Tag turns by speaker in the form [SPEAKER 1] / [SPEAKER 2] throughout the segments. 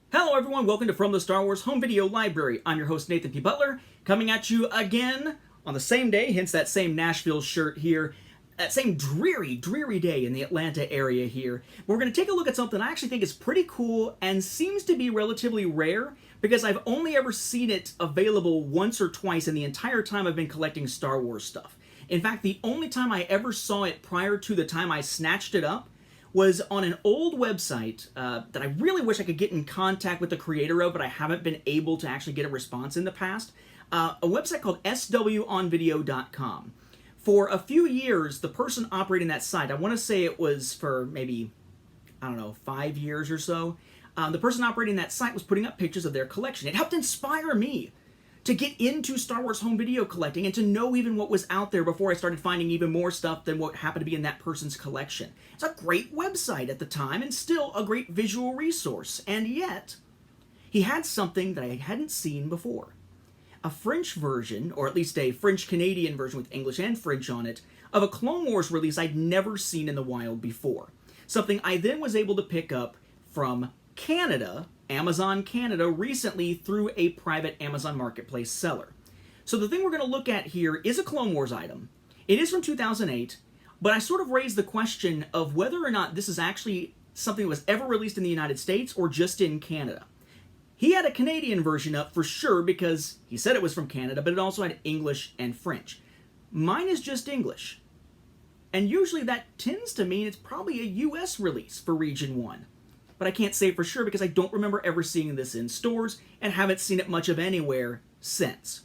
[SPEAKER 1] Hello everyone, welcome to From the Star Wars Home Video Library. I'm your host Nathan P. Butler, coming at you again on the same day, hence that same Nashville shirt here, that same dreary day in the Atlanta area here. We're going to take a look at something I actually think is pretty cool and seems to be relatively rare because I've only ever seen it available once or twice in the entire time I've been collecting Star Wars stuff. In fact, the only time I ever saw it prior to the time I snatched it up was on an old website that I really wish I could get in contact with the creator of, but I haven't been able to actually get a response in the past. A website called swonvideo.com. For a few years, the person operating that site, I want to say it was for maybe, 5 years or so, the person operating that site was putting up pictures of their collection. It helped inspire me to get into Star Wars home video collecting and to know even what was out there before I started finding even more stuff than what happened to be in that person's collection. It's a great website at the time and still a great visual resource. And yet, he had something that I hadn't seen before. A French version, or at least a French-Canadian version with English and French on it, of a Clone Wars release I'd never seen in the wild before. Something I then was able to pick up from Canada, Amazon Canada, recently through a private Amazon Marketplace seller. So the thing we're going to look at here is a Clone Wars item. It is from 2008, but I sort of raised the question of whether or not this is actually something that was ever released in the United States or just in Canada. He had a Canadian version up for sure because he said it was from Canada, but it also had English and French. Mine is just English. And usually that tends to mean it's probably a US release for Region 1. But I can't say for sure because I don't remember ever seeing this in stores and haven't seen it much of anywhere since.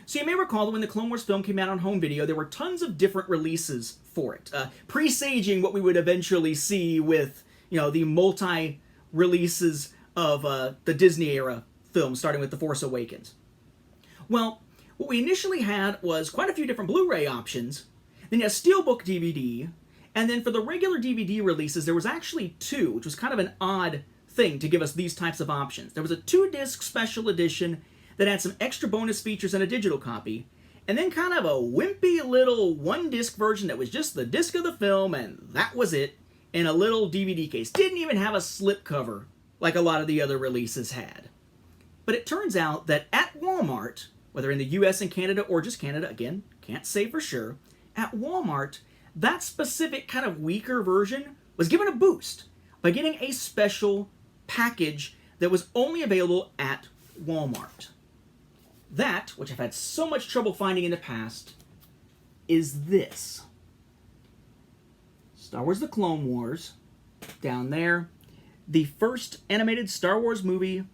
[SPEAKER 1] So you may recall that when the Clone Wars film came out on home video, there were tons of different releases for it, presaging what we would eventually see with, the multi-releases of the Disney era films, starting with The Force Awakens. Well, what we initially had was quite a few different Blu-ray options, then you had Steelbook DVD, and then for the regular DVD releases, there was actually two, which was kind of an odd thing to give us these types of options. There was a 2-disc special edition that had some extra bonus features and a digital copy, and then kind of a wimpy little 1-disc version that was just the disc of the film, and that was it, in a little DVD case. Didn't even have a slipcover like a lot of the other releases had. But it turns out that at Walmart, whether in the US and Canada or just Canada, again, can't say for sure, at Walmart, that specific kind of weaker version was given a boost by getting a special package that was only available at Walmart. That, which I've had so much trouble finding in the past, is this. Star Wars The Clone Wars, down there. The first animated Star Wars movie,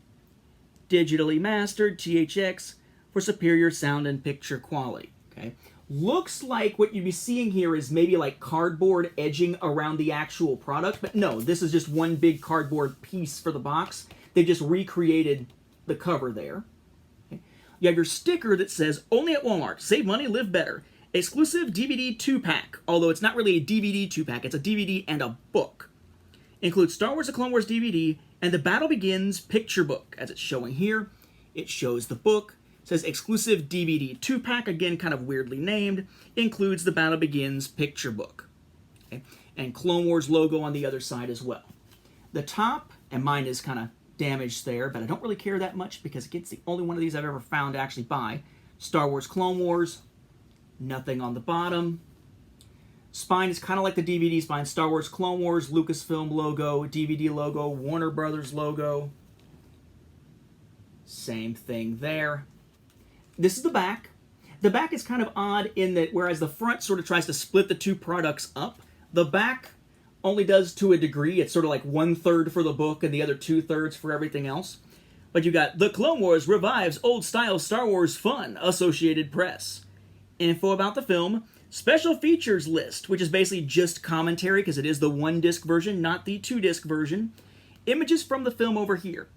[SPEAKER 1] digitally mastered, THX, for superior sound and picture quality. Okay. Looks like what you'd be seeing here is maybe like cardboard edging around the actual product, but no, this is just one big cardboard piece for the box. They just recreated the cover there. Okay. You have your sticker that says, only at Walmart, save money, live better. Exclusive DVD 2-pack, although it's not really a DVD 2-pack, it's a DVD and a book. Includes Star Wars The Clone Wars DVD and The Battle Begins picture book, as it's showing here. It shows the book. Says exclusive DVD 2-pack, again kind of weirdly named, includes the Battle Begins picture book. Okay? And Clone Wars logo on the other side as well. The top, and mine is kind of damaged there, but I don't really care that much because it's the only one of these I've ever found to actually buy. Star Wars Clone Wars, nothing on the bottom. Spine is kind of like the DVD spine. Star Wars Clone Wars, Lucasfilm logo, DVD logo, Warner Brothers logo. Same thing there. This is the back. The back is kind of odd in that whereas the front sort of tries to split the two products up, the back only does to a degree. It's sort of like 1/3 for the book and the other 2/3 for everything else. But you got The Clone Wars revives old-style Star Wars fun, Associated Press. Info about the film, special features list, which is basically just commentary because it is the 1-disc version, not the 2-disc version. Images from the film over here.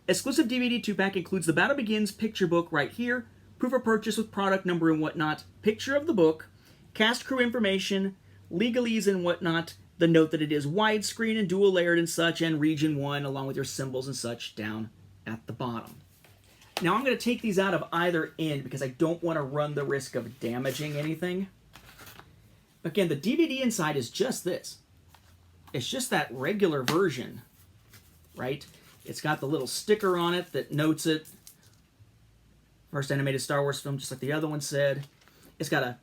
[SPEAKER 1] Exclusive DVD 2-pack includes The Battle Begins picture book right here, proof of purchase with product number and whatnot, picture of the book, cast crew information, legalese and whatnot, the note that it is widescreen and dual layered and such, and Region 1 along with your symbols and such down at the bottom. Now I'm going to take these out of either end because I don't want to run the risk of damaging anything. Again, the DVD inside is just this. It's just that regular version, right? It's got the little sticker on it that notes it. First animated Star Wars film, just like the other one said. It's got a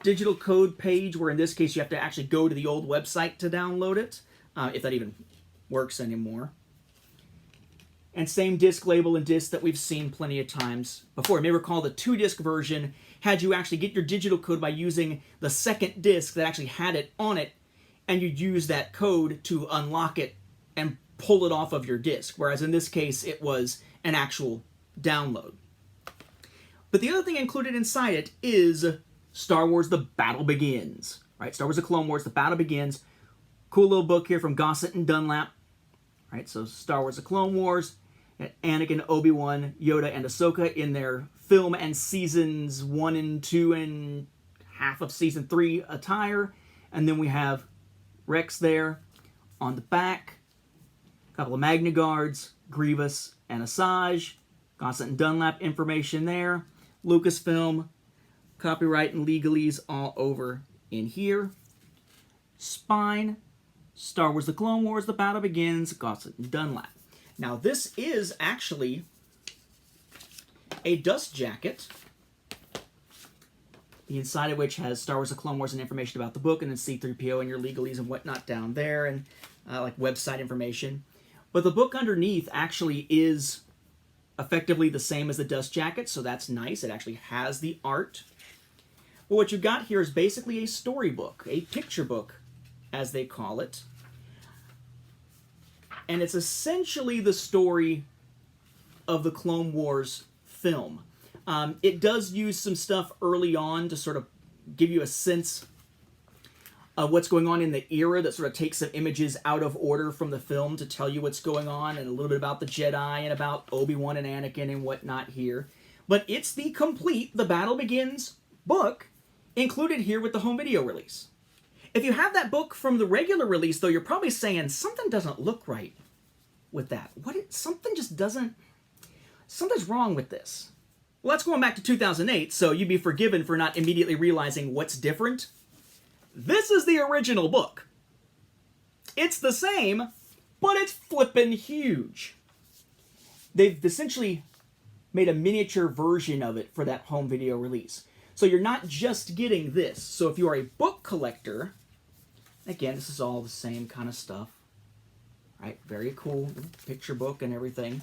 [SPEAKER 1] digital code page where in this case you have to actually go to the old website to download it, if that even works anymore. And same disc label and disc that we've seen plenty of times before. You may recall the 2-disc version had you actually get your digital code by using the second disc that actually had it on it, and you'd use that code to unlock it and pull it off of your disc, whereas in this case it was an actual download. But the other thing included inside it is Star Wars The Battle Begins. Right? Star Wars The Clone Wars, The Battle Begins. Cool little book here from Gossett and Dunlap. Right? So Star Wars The Clone Wars, Anakin, Obi-Wan, Yoda, and Ahsoka in their film and seasons 1 and 2 and half of season 3 attire. And then we have Rex there on the back. A couple of Magna Guards, Grievous and Asajj. Gossett and Dunlap information there. Lucasfilm, copyright and legalese all over in here. Spine, Star Wars The Clone Wars, The Battle Begins, Gossett and Dunlap. Now this is actually a dust jacket, the inside of which has Star Wars The Clone Wars and information about the book, and then C-3PO and your legalese and whatnot down there, and like website information. But the book underneath actually is effectively the same as the dust jacket, so that's nice. It actually has the art. But what you've got here is basically a storybook, a picture book, as they call it. And it's essentially the story of the Clone Wars film. It does use some stuff early on to sort of give you a sense of what's going on in the era, that sort of takes some images out of order from the film to tell you what's going on, and a little bit about the Jedi and about Obi-Wan and Anakin and whatnot here. But it's the complete The Battle Begins book included here with the home video release. If you have that book from the regular release, though, you're probably saying, something doesn't look right with that. Something just doesn't... Something's wrong with this. Well, that's going back to 2008, so you'd be forgiven for not immediately realizing what's different. This is the original book. It's the same, but it's flippin' huge. They've essentially made a miniature version of it for that home video release. So you're not just getting this. So if you are a book collector, again, this is all the same kind of stuff. Right? Very cool picture book and everything.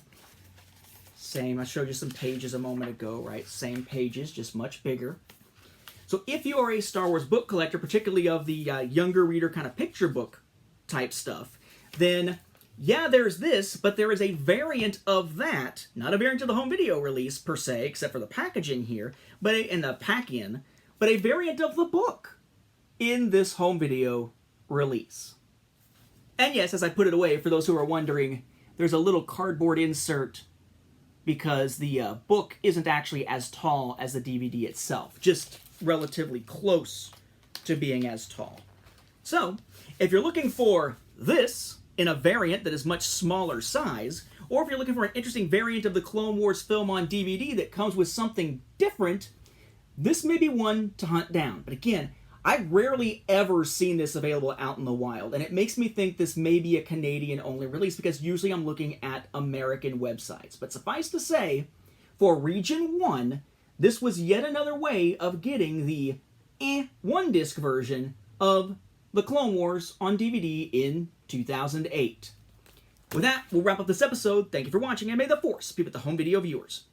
[SPEAKER 1] Same, I showed you some pages a moment ago, right? Same pages, just much bigger. So if you are a Star Wars book collector, particularly of the younger reader kind of picture book type stuff, then yeah, there's this, but there is a variant of that. Not a variant of the home video release per se, except for the packaging here, but in the pack-in, but a variant of the book in this home video release. And yes, as I put it away, for those who are wondering, there's a little cardboard insert because the book isn't actually as tall as the DVD itself, just relatively close to being as tall. So, if you're looking for this in a variant that is much smaller size, or if you're looking for an interesting variant of the Clone Wars film on DVD that comes with something different, this may be one to hunt down. But again, I've rarely ever seen this available out in the wild, and it makes me think this may be a Canadian-only release, because usually I'm looking at American websites. But suffice to say, for Region 1, this was yet another way of getting the one-disc version of The Clone Wars on DVD in 2008. With that, we'll wrap up this episode. Thank you for watching, and may the Force be with the home video viewers.